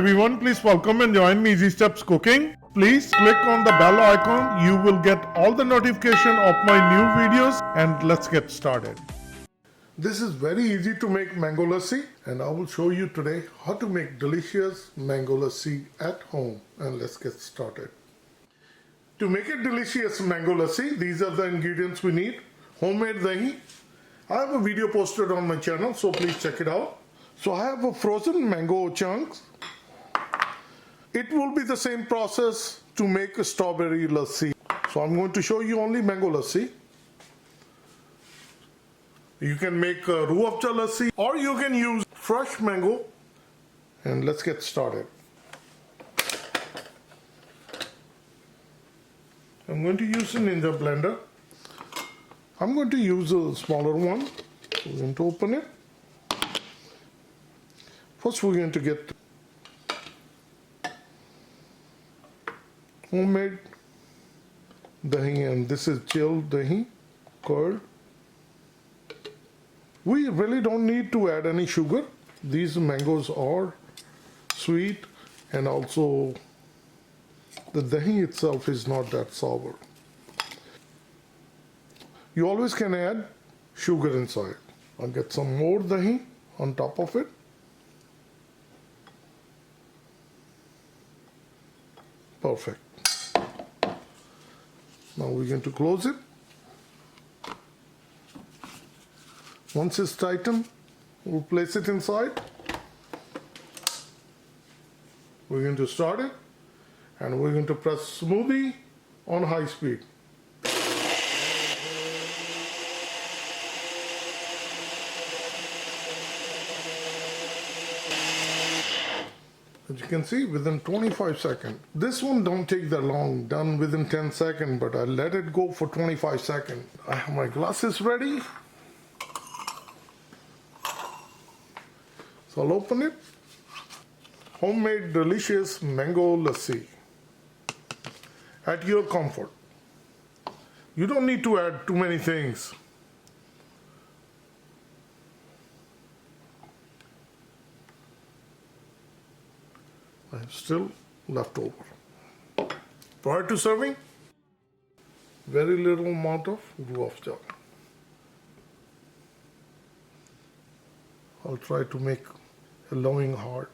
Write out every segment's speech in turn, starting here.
everyone, please welcome and join me Easy Steps Cooking. Please click on the bell icon. You will get all the notification of my new videos, and let's get started. This is very easy to make mango lassi, and I will show you today how to make delicious mango lassi at home. And let's get started. To make a delicious mango lassi, these are the ingredients we need. Homemade dahi. I have a video posted on my channel, so please check it out. So I have a frozen mango chunks. It will be the same process to make a strawberry lassi. So I'm going to show you only mango lassi. You can make a roux afza lassi, or you can use fresh mango. And let's get started. I'm going to use a Ninja blender. I'm going to use a smaller one. We're going to open it. First we're going to get homemade dahi, and this is chilled dahi, curd. We really don't need to add any sugar. These mangoes are sweet, and also the dahi itself is not that sour. You always can add sugar inside. I'll get some more dahi on top of it. Perfect. Now we're going to close it. Once it's tightened, we'll place it inside. We're going to start it, and we're going to press smoothie on high speed. As you can see, within 25 seconds. This one don't take that long, done within 10 seconds, but I let it go for 25 seconds. I have my glasses ready. So I'll open it. Homemade delicious mango lassi at your comfort. You don't need to add too many things. I have still left over. Prior to serving, very little amount of roux afza. I'll try to make a loving heart.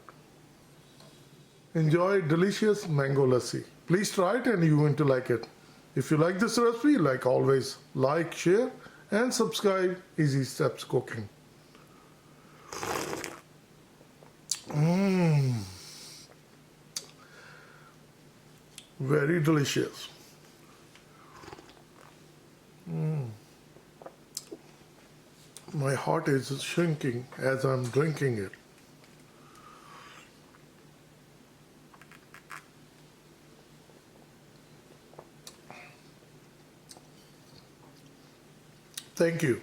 Enjoy delicious mango lassi. Please try it and you're going to like it. If you like this recipe, like always, like, share, and subscribe Easy Steps Cooking. Very delicious. My heart is shrinking as I'm drinking it. Thank you.